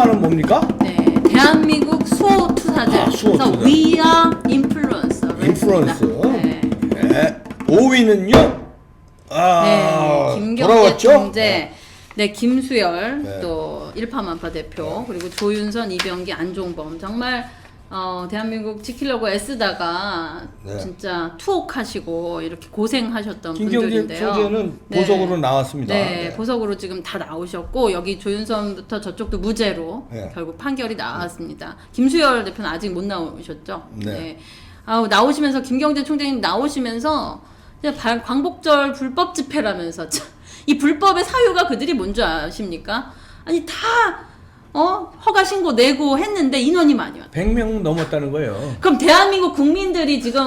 TF만은 뭡니까? 네, 대한민국 수호 투사들. 수호 그래서 투사. We are influencer. 인플루언스. 네. 네. 5위는요? 네, 김경재 돌아왔죠? 총재, 네, 김수열, 네. 또 일파만파 대표, 그리고 조윤선, 이병기, 안종범. 정말 대한민국 지키려고 애쓰다가 네. 진짜 투옥하시고 이렇게 고생하셨던 김경재 분들인데요. 총재는 네. 보석으로 나왔습니다. 네, 보석으로 지금 다 나오셨고 여기 조윤선부터 저쪽도 무죄로 네. 결국 판결이 나왔습니다. 김수열 대표는 아직 못 나오셨죠? 네. 아우, 나오시면서 김경재 총장님 나오시면서 그냥 광복절 불법 집회라면서 참, 이 불법의 사유가 그들이 뭔지 아십니까? 아니 다 허가 신고 내고 했는데 인원이 많이 왔다. 100명 넘었다는 거예요. 그럼 대한민국 국민들이 지금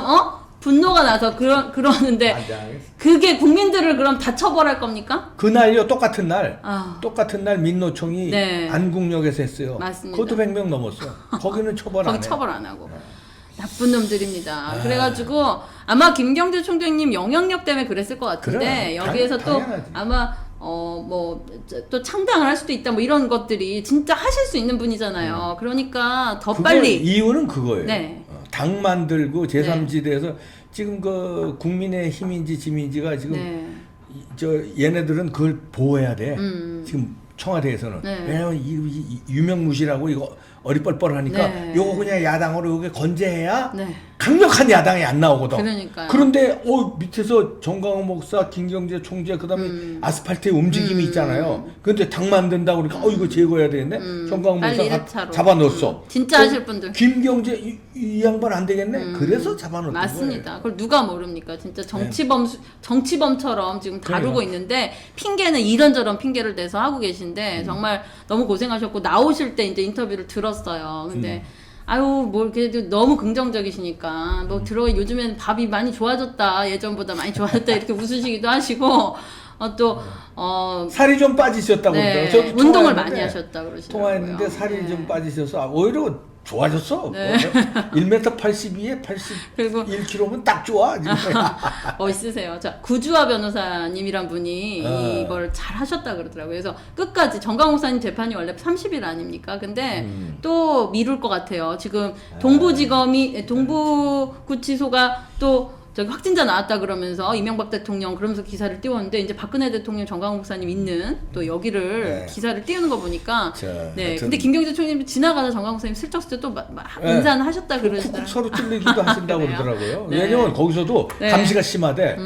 분노가 나서 그러는데 맞아. 그게 국민들을 그럼 다 처벌할 겁니까? 그날요, 똑같은 날. 아. 똑같은 날 민노총이 네. 안국역에서 했어요. 맞습니다. 그것도 100명 넘었어. 거기는 처벌 안 거기 해. 처벌 안 하고. 나쁜 놈들입니다. 그래가지고 아마 김경재 총장님 영향력 때문에 그랬을 것 같은데 그래, 여기에서 또 당연하지. 아마 또 창당을 할 수도 있다 뭐 이런 것들이 진짜 하실 수 있는 분이잖아요. 그러니까 더 빨리. 이유는 그거예요. 네. 당 만들고 제3지대에서 지금 그 국민의 힘인지 지민지가 지금 네. 얘네들은 그걸 보호해야 돼. 음. 지금 청와대에서는. 네. 왜냐면 이 유명무실하고 이거 어리뻘뻘하니까 네. 요거 그냥 야당으로 요게 건재해야 네. 강력한 야당이 안 나오거든. 그러니까요. 그런데 밑에서 정강호 목사, 김경재 총재 그다음에 아스팔트에 움직임이 있잖아요. 그런데 당 만든다고 그러니까 이거 제거해야 되겠네. 정강호 빨리 목사가 일차로. 잡아놓았어. 진짜 하실 분들. 김경재 이 양반 안 되겠네. 그래서 잡아놓은 거예요. 맞습니다. 그걸 누가 모릅니까? 진짜 정치범처럼 지금 다루고 그래요. 있는데 핑계는 이런저런 핑계를 대서 하고 계신데 정말 너무 고생하셨고 나오실 때 이제 인터뷰를 들었어요. 근데 아유 뭐 그래도 너무 긍정적이시니까 뭐 요즘엔 밥이 많이 좋아졌다 예전보다 많이 좋아졌다 이렇게 웃으시기도 하시고 살이 좀 빠지셨다고 네, 그러더라고요. 저도 운동을 통화했는데, 많이 하셨다 그러시더라고요. 통화했는데 살이 네. 좀 빠지셔서 오히려 좋아졌어. 네. 1m 82에 그리고 81kg면 딱 좋아. 지금. 멋있으세요. 자, 구주화 변호사님이란 분이 이걸 잘 하셨다 그러더라고요. 그래서 끝까지 정강 목사님 재판이 원래 30일 아닙니까? 근데 또 미룰 것 같아요. 지금 동부구치소가 또 저기 확진자 나왔다 그러면서 이명박 대통령 그러면서 기사를 띄웠는데 이제 박근혜 대통령 정강 목사님 있는 또 여기를 네. 기사를 띄우는 거 보니까 자, 네. 하여튼 근데 김경재 총장님 지나가다 정강 목사님 슬쩍슬쩍 또 네. 인사는 하셨다 쿡쿡 그러시더라고요. 서로 찔리기도 하신다고 그래요? 그러더라고요. 네. 왜냐면 거기서도 네. 감시가 심하대.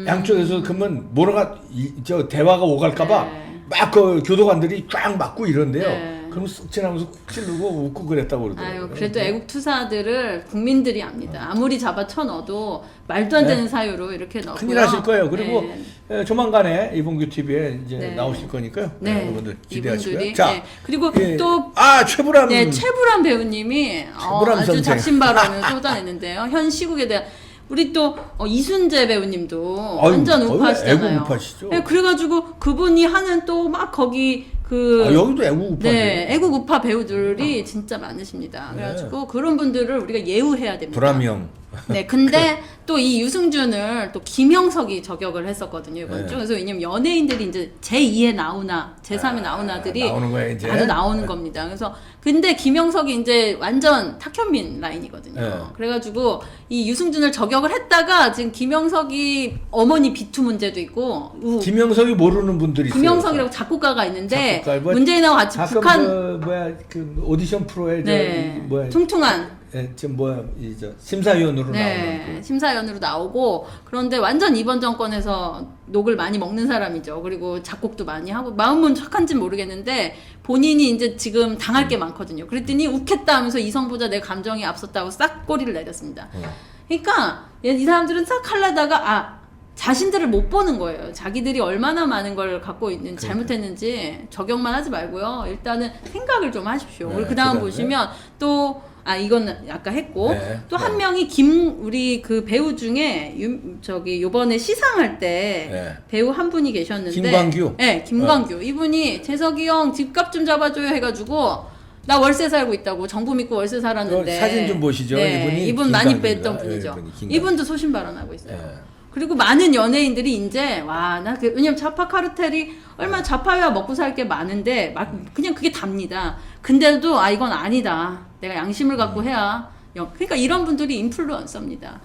양쪽에서 그러면 뭐라가 저 대화가 오갈까봐 네. 막 그 교도관들이 쫙 막고 이런데요. 네. 그럼 쓱 지나면서 쿡 찌르고 웃고 그랬다고 그러더라고요. 아유, 그래도 애국 투사들을 국민들이 압니다. 아무리 잡아 쳐넣어도 말도 안 되는 네. 사유로 이렇게 넣고요. 큰일 하실 거예요. 그리고 네. 조만간에 이봉규 TV에 이제 네. 나오실 거니까요. 네. 여러분들 기대하시고요. 이분들이 자, 네. 그리고 예. 또 최불암. 네, 최불암 배우님이 최불암 아주 선생. 작심 발언을 쏟아냈는데요. 현 시국에 대한 우리 또 이순재 배우님도 아유, 완전 우파시잖아요. 애국 우파시죠. 네, 그래가지고 그분이 하는 또 막 거기 여기도 애국 우파죠. 네, 애국 우파 배우들이 진짜 많으십니다. 네. 그래가지고 그런 분들을 우리가 예우해야 됩니다. 불암이 형. 네, 근데 또 이 유승준을 또 김형석이 저격을 했었거든요, 이번 네. 주. 그래서 왜냐면 연예인들이 이제 제2의 나오나, 제3의 나오나들이 나오는 거야, 이제. 나도 나오는 겁니다. 그래서 근데 김형석이 이제 완전 탁현민 라인이거든요. 네. 그래가지고 이 유승준을 저격을 했다가 지금 김형석이 어머니 비투 문제도 있고 김영석이 모르는 분들이 있어요. 김형석이라고 작곡가가 있는데 작곡가, 뭐 문재인하고 같이 가끔 북한 그 오디션 프로에 네, 뭐야 퉁퉁한 지금 심사위원으로 나오는 네, 심사위원으로 나오고 그런데 완전 이번 정권에서 녹을 많이 먹는 사람이죠. 그리고 작곡도 많이 하고 마음은 착한지 모르겠는데 본인이 이제 지금 당할 게 많거든요. 그랬더니 욱했다 하면서 이성보다 내 감정이 앞섰다고 싹 꼬리를 내렸습니다. 그러니까 이 사람들은 싹 하려다가 자신들을 못 보는 거예요. 자기들이 얼마나 많은 걸 갖고 있는지 잘못했는지 적용만 하지 말고요. 일단은 생각을 좀 하십시오. 네, 그리고 그다음 그다음에? 보시면 또 이건 아까 했고 네, 또 한 명이 우리 그 배우 중에 요번에 시상할 때 네. 배우 한 분이 계셨는데 김광규? 네, 김광규. 이분이 재석이 형 집값 좀 잡아줘요 해가지고 나 월세 살고 있다고 정부 믿고 월세 살았는데 사진 좀 보시죠. 네, 이분이 이분 많이 김광규입니다. 뺐던 분이죠. 네, 이분이 김광규. 이분도 소신 발언하고 있어요. 네. 그리고 많은 연예인들이 이제 왜냐면 좌파 카르텔이 얼마나 좌파와 먹고 살 게 많은데 막 그냥 그게 답니다. 근데도 이건 아니다. 내가 양심을 갖고 해야. 그러니까 이런 분들이 인플루언서입니다.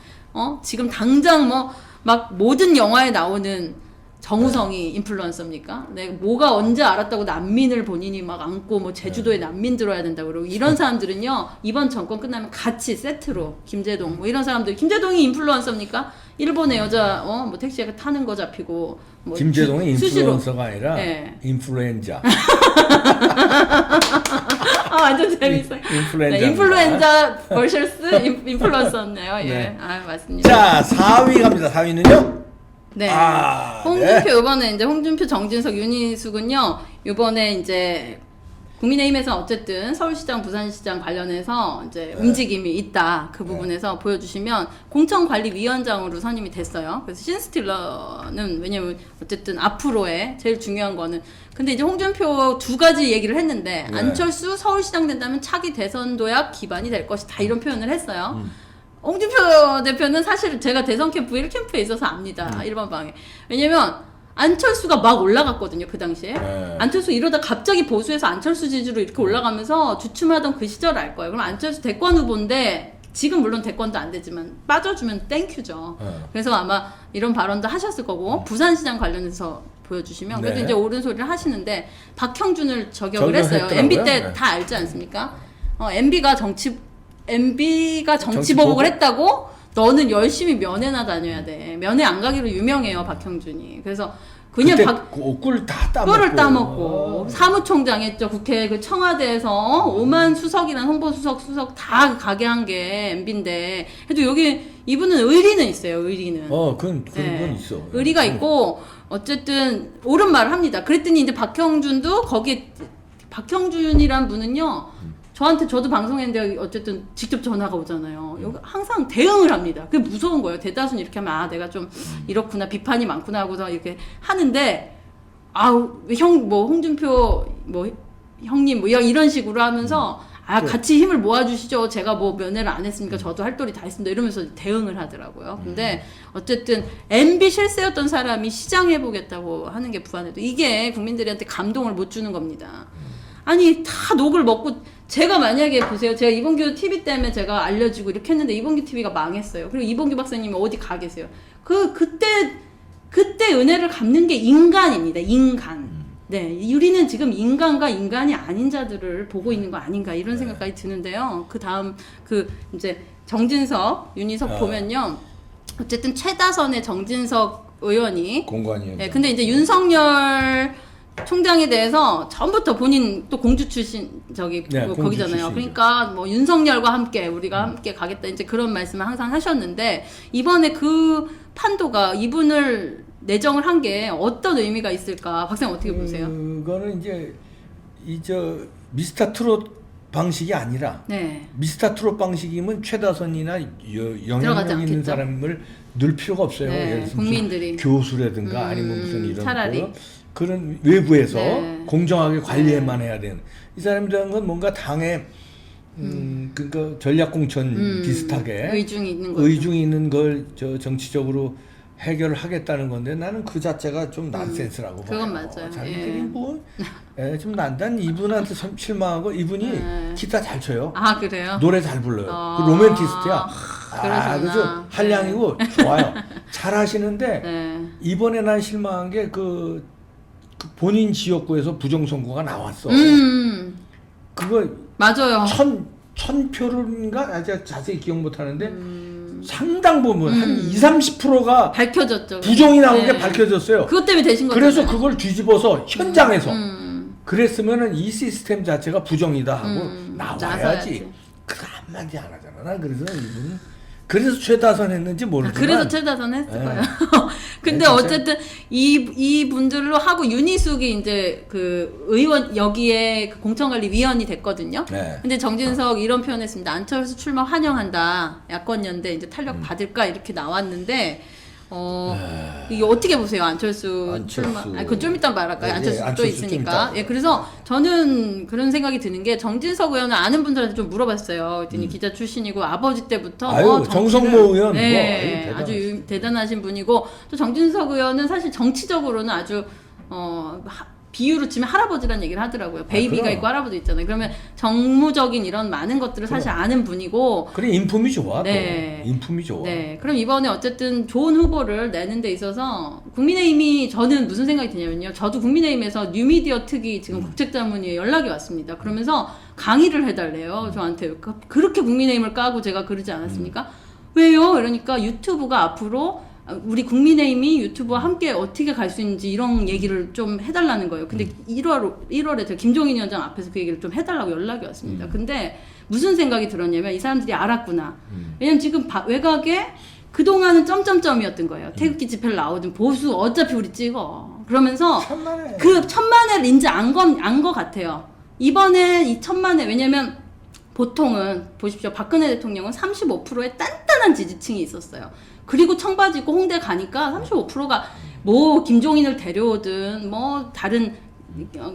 지금 당장 뭐 막 모든 영화에 나오는 정우성이 인플루언서입니까? 내가 뭐가 언제 알았다고 난민을 본인이 막 안고 뭐 제주도에 난민 들어야 된다고 그러고 이런 사람들은요 이번 정권 끝나면 같이 세트로 김재동 뭐 이런 사람들 김재동이 인플루언서입니까? 일본의 여자 뭐 택시에 타는 거 잡히고 뭐 김재동이 수시로. 인플루언서가 아니라 네. 인플루엔자. 완전 재밌어요. 인플루엔자. 네, 인플루엔자 vs 인플루언서였네요. 예. 네. 맞습니다. 자, 4위 갑니다. 4위는요? 네. 아, 홍준표 이번에 이제 홍준표, 정진석, 윤희숙은요. 이번에 이제 국민의힘에서 어쨌든 서울시장, 부산시장 관련해서 이제 움직임이 있다. 그 부분에서 보여주시면 공천관리위원장으로 선임이 됐어요. 그래서 신스틸러는 왜냐면 어쨌든 앞으로의 제일 중요한 거는 근데 이제 홍준표 두 가지 얘기를 했는데 안철수 서울시장 된다면 차기 대선 도약 기반이 될 것이다. 이런 표현을 했어요. 홍준표 대표는 사실 제가 대선 캠프 1캠프에 있어서 압니다. 1번 방에. 왜냐면 안철수가 막 올라갔거든요. 그 당시에. 안철수 이러다 갑자기 보수에서 안철수 지지로 이렇게 올라가면서 주춤하던 그 시절을 알 거예요. 그럼 안철수 대권 후보인데 지금 물론 대권도 안 되지만 빠져주면 땡큐죠. 그래서 아마 이런 발언도 하셨을 거고 부산시장 관련해서 보여주시면 그래도 이제 옳은 소리를 하시는데 박형준을 저격을 했어요. MB 때 다 알지 않습니까? MB가 정치 보복을 했다고 너는 열심히 면회나 다녀야 돼. 면회 안 가기로 유명해요, 박형준이. 그래서 그냥 꿀을 다 따먹고. 꿀을 따먹고 사무총장 했죠. 국회 그 청와대에서 5만 수석이란 홍보수석 다 가게 한 게 MB인데 그래도 여기 이분은 의리는 있어요. 의리는. 그건 있어. 의리가 있고 어쨌든 옳은 말을 합니다. 그랬더니 이제 박형준도 거기에 박형준이란 분은요. 저도 방송했는데 어쨌든 직접 전화가 오잖아요. 여기 항상 대응을 합니다. 그게 무서운 거예요. 대다수는 이렇게 하면 내가 좀 이렇구나 비판이 많구나 하고서 이렇게 하는데 홍준표 형님 이런 식으로 하면서 같이 힘을 모아주시죠. 제가 뭐 면회를 안 했으니까 저도 할 도리 다 했습니다. 이러면서 대응을 하더라고요. 근데 어쨌든 MB 실세였던 사람이 시장 해보겠다고 하는 게 부안해도 이게 국민들한테 감동을 못 주는 겁니다. 아니 다 녹을 먹고 제가 만약에 보세요. 제가 이봉규 TV 때문에 제가 알려지고 이렇게 했는데 이봉규 TV가 망했어요. 그리고 이봉규 박사님이 어디 가 계세요. 그때 은혜를 갚는 게 인간입니다. 인간. 네, 우리는 지금 인간과 인간이 아닌 자들을 보고 있는 거 아닌가 이런 생각까지 드는데요. 그 다음 이제 정진석, 윤희석 보면요. 어쨌든 최다선의 정진석 의원이 공관이요. 네, 근데 이제 윤석열 총장에 대해서 처음부터 본인 또 공주 출신 거기잖아요. 그러니까 뭐 윤석열과 함께 우리가 함께 가겠다 이제 그런 말씀을 항상 하셨는데 이번에 그 판도가 이분을 내정을 한 게 어떤 의미가 있을까? 박사님 어떻게 보세요? 그거는 이제 미스터 트롯 방식이 아니라 미스터 트롯 방식이면 최다선이나 영향력 있는 사람을 넣을 필요가 없어요. 예를 들어서 국민들이 교수라든가 아니면 무슨 이런 차라리. 그런 외부에서 공정하게 관리만 해야 되는 이 사람들은 건 뭔가 당의 그러니까 전략공천 비슷하게 의중이 있는 걸 정치적으로 해결을 하겠다는 건데 나는 그 자체가 좀 난센스라고 봐요. 그건 맞아요. 자기들이 좀 난단 이분한테 실망하고 이분이 기타 잘 쳐요. 그래요? 노래 잘 불러요. 로맨티스트야. 그래서 한량이고 좋아요. 잘 하시는데 이번에 난 실망한 게 그 본인 지역구에서 부정선거가 나왔어. 그거 맞아요. 1000표인가? 자세히 기억 못하는데 상당 부분 한 20-30%가 밝혀졌죠. 부정이 나온 게 밝혀졌어요. 그것 때문에 되신 거죠. 그래서 그걸 뒤집어서 현장에서 그랬으면은 이 시스템 자체가 부정이다 하고 나와야지. 그거 한마디 안 하잖아. 난 그래서 이분은 그래서 최다선 했는지 모르지만 그래서 최다선 했을 거예요. 근데 어쨌든 이 분들로 하고 윤희숙이 이제 그 의원 여기에 그 공천관리위원이 됐거든요. 근데 정진석 이런 표현했습니다. 안철수 출마 환영한다. 야권연대 이제 탄력 받을까 이렇게 나왔는데 이게 어떻게 보세요? 안철수 출마. 그건 좀 이따 말할까요? 안철수 또 있으니까. 그래서 저는 그런 생각이 드는 게 정진석 의원은 아는 분들한테 좀 물어봤어요. 그랬더니 기자 출신이고 아버지 때부터 정성모 의원 아주 대단하신 분이고 또 정진석 의원은 사실 정치적으로는 아주 비유로 치면 할아버지라는 얘기를 하더라고요. 베이비가 그럼. 있고 할아버지 있잖아요. 그러면 정무적인 이런 많은 것들을 사실 아는 분이고. 그래 인품이 좋아. 네. 또. 인품이 좋아. 네. 그럼 이번에 어쨌든 좋은 후보를 내는 데 있어서 국민의힘이 저는 무슨 생각이 드냐면요. 저도 국민의힘에서 뉴미디어 특위 지금 국책자문위에 연락이 왔습니다. 그러면서 강의를 해달래요. 저한테. 그렇게 국민의힘을 까고 제가 그러지 않았습니까? 왜요? 이러니까 유튜브가 앞으로 우리 국민의힘이 유튜브와 함께 어떻게 갈 수 있는지 이런 얘기를 좀 해달라는 거예요. 근데 1월에 제가 김종인 위원장 앞에서 그 얘기를 좀 해달라고 연락이 왔습니다. 근데 무슨 생각이 들었냐면 이 사람들이 알았구나. 왜냐면 지금 외곽에 그동안은 점점점이었던 거예요. 태극기 집회를 나오든 보수 어차피 우리 찍어. 그러면서 천만에. 그 천만회를 이제 안 거 같아요. 이번에 이 천만회 왜냐면 보통은 보십시오. 박근혜 대통령은 35%의 단단한 지지층이 있었어요. 그리고 청바지 입고 홍대 가니까 35%가 뭐 김종인을 데려오든 뭐 다른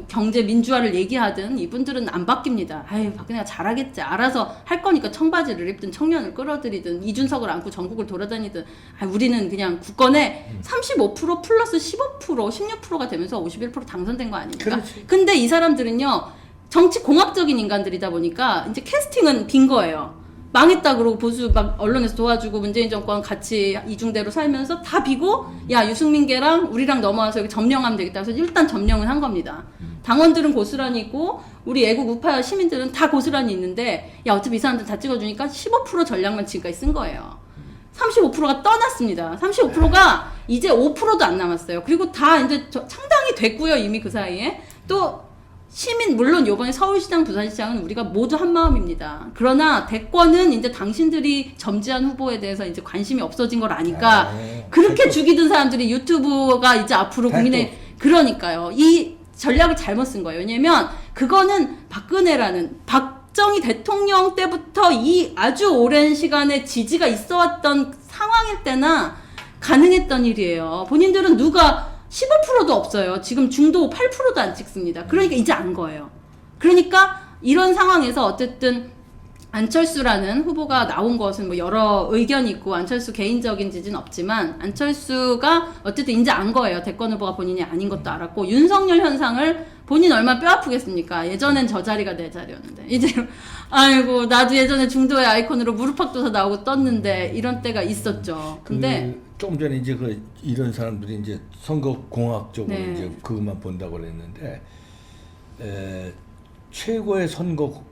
경제 민주화를 얘기하든 이분들은 안 바뀝니다. 아유 박근혜가 잘하겠지. 알아서 할 거니까 청바지를 입든 청년을 끌어들이든 이준석을 안고 전국을 돌아다니든 우리는 그냥 국권에 35% 플러스 15% 16%가 되면서 51% 당선된 거 아닙니까? 그렇지. 근데 이 사람들은요. 정치 공학적인 인간들이다 보니까 이제 캐스팅은 빈 거예요. 망했다 그러고 보수 막 언론에서 도와주고 문재인 정권 같이 이중대로 살면서 다 비고 야 유승민계랑 우리랑 넘어와서 여기 점령하면 되겠다 해서 일단 점령은 한 겁니다. 당원들은 고스란히 있고 우리 애국 우파 시민들은 다 고스란히 있는데 야 어차피 이 사람들 다 찍어주니까 15% 전략만 지금까지 쓴 거예요. 35%가 떠났습니다. 35%가 이제 5%도 안 남았어요. 그리고 다 이제 상당히 됐고요. 이미 그 사이에 또 시민 물론 요번에 서울시장 부산시장은 우리가 모두 한 마음입니다. 그러나 대권은 이제 당신들이 점지한 후보에 대해서 이제 관심이 없어진 걸 아니까 그렇게 죽이던 사람들이 유튜브가 이제 앞으로 국민의 그러니까요. 이 전략을 잘못 쓴 거예요. 왜냐면 그거는 박근혜라는 박정희 대통령 때부터 이 아주 오랜 시간에 지지가 있어왔던 상황일 때나 가능했던 일이에요. 본인들은 누가 15%도 없어요. 지금 중도 8%도 안 찍습니다. 그러니까 이제 안 거예요. 그러니까 이런 상황에서 어쨌든 안철수라는 후보가 나온 것은 뭐 여러 의견이 있고 안철수 개인적인 지지는 없지만 안철수가 어쨌든 이제 안 거예요. 대권 후보가 본인이 아닌 것도 알았고 윤석열 현상을 본인 얼마나 뼈 아프겠습니까? 예전엔 저 자리가 내 자리였는데 이제 아이고 나도 예전에 중도의 아이콘으로 무릎팍도사 나오고 떴는데 이런 때가 있었죠. 근데 조금 전에 이제 이런 사람들이 이제 선거 공학적으로 네. 이제 그것만 본다고 그랬는데 최고의 선거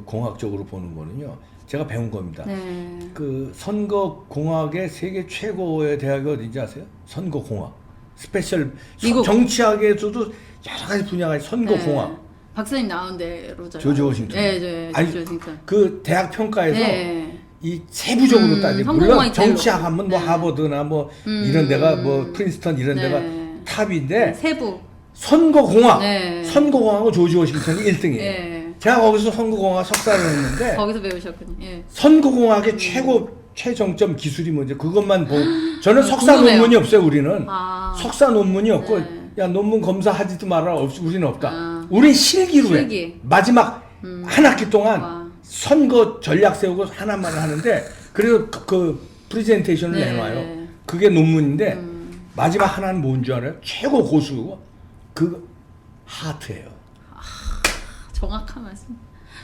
공학적으로 보는 거는요. 제가 배운 겁니다. 네. 그 선거 공학의 세계 최고의 대학이 어딘지 아세요? 선거 공학. 스페셜 미국. 정치학에서도 여러 가지 분야가 선거 네. 공학. 박사님 나온 대로 조지 워싱턴. 네, 아니, 조지 워싱턴. 그 대학 평가에서 네. 이 세부적으로 따지면 물론 성공학이 제일 정치학 높고. 하면 뭐 네. 하버드나 뭐 이런 데가 뭐 프린스턴 이런 네. 데가 탑인데 세부. 선거공학 네. 선거공학은 조지 워싱턴이 1등이에요. 네. 제가 거기서 선거공학 석사를 했는데 거기서 배우셨군요. 예. 선거공학의 최정점 기술이 뭔지 그것만 보고 저는 석사 궁금해요. 논문이 없어요. 우리는 아. 석사 논문이 없고 네. 야 논문 검사하지도 마라 우리는 없다. 아. 우린 실기로 실기. 해. 마지막 한 학기 동안 와. 선거 전략 세우고 하나만 하는데 그래서 그 프레젠테이션을 네. 내놔요. 그게 논문인데 마지막 하나는 뭔지 알아요? 최고 고수 그 하트예요. 정확한 말씀.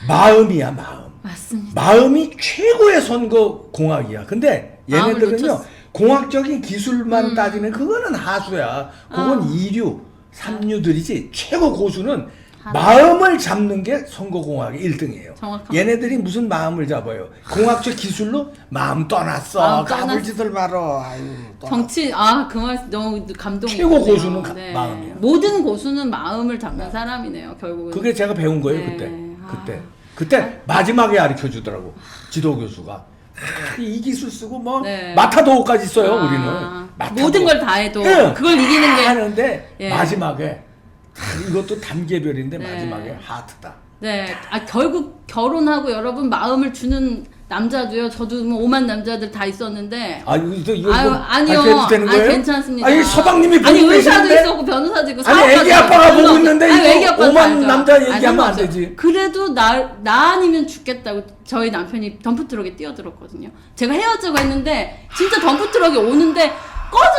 마음이야 마음. 맞습니다. 마음이 최고의 선거 공학이야. 근데 마음을 얘네들은요 놓쳤어. 공학적인 기술만 따지면 그거는 하수야. 그건 이류, 삼류들이지 최고 고수는 마음을 잡는 게 선거공학의 1등이에요. 정확합니다. 얘네들이 무슨 마음을 잡아요? 공학적 기술로 마음 떠났어. 마음 까불지들 말어. 아유, 정치 그 말 너무 감동이 최고 있네요. 고수는 마음이에요. 모든 고수는 마음을 잡는 사람이네요. 결국은. 그게 제가 배운 거예요. 네. 그때 마지막에 가르쳐 주더라고 지도 교수가. 이 기술 쓰고 뭐 네. 마타도어까지 써요. 우리는 마타도어. 모든 걸 다 해도 네. 그걸 이기는 게 하는데 예. 마지막에 이것도 단계별인데 네. 마지막에 하트다. 네. 결국 결혼하고 여러분 마음을 주는 남자도요. 저도 뭐 오만 남자들 다 있었는데. 이거 아니요. 해도 되는 거예요? 괜찮습니다. 아니 서방님이 보고 의사도 계시는데? 있었고 변호사도 있고 아니 애기 아빠가 보고 있는데 애기 이거 아빠도 오만 알죠. 남자 얘기하면 안 상관없어요. 되지. 그래도 나 아니면 죽겠다고 저희 남편이 덤프트럭에 뛰어들었거든요. 제가 헤어지고 했는데 진짜 덤프트럭이 오는데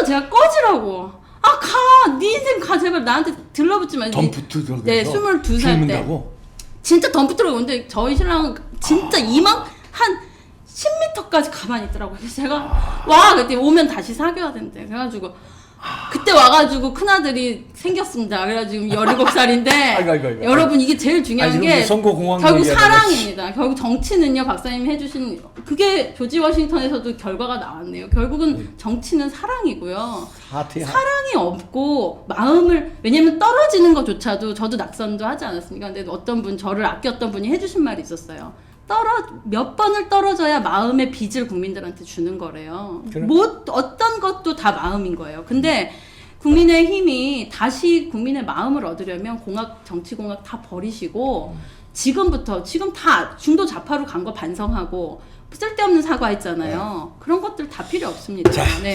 제가 꺼지라고. 가! 네 인생 가 제발 나한테 들러붙지 마. 덤프트 들어가서 네, 22살 때. 죽는다고? 진짜 덤프트로 오는데 저희 신랑은 진짜 이만 한 10m까지 가만히 있더라고요. 그래서 제가 와 그때 오면 다시 사귀어야 된대. 그래가지고 그때 와가지고 큰아들이 생겼습니다. 그래가지고 17살인데 아이고. 여러분 이게 제일 중요한 지금 게 선거공황 결국 얘기하다가 사랑입니다. 결국 정치는요 박사님이 해주신 그게 조지 워싱턴에서도 결과가 나왔네요. 결국은 정치는 사랑이고요. 사랑이 없고 마음을 왜냐면 떨어지는 것조차도 저도 낙선도 하지 않았습니까? 근데 어떤 분 저를 아꼈던 분이 해주신 말이 있었어요. 몇 번을 떨어져야 마음의 빚을 국민들한테 주는 거래요. 그래. 어떤 것도 다 마음인 거예요. 근데 국민의힘이 다시 국민의 마음을 얻으려면 정치공학 다 버리시고 지금부터 지금 다 중도 좌파로 간 거 반성하고 쓸데없는 사과했잖아요. 그런 것들 다 필요 없습니다. 자, 네.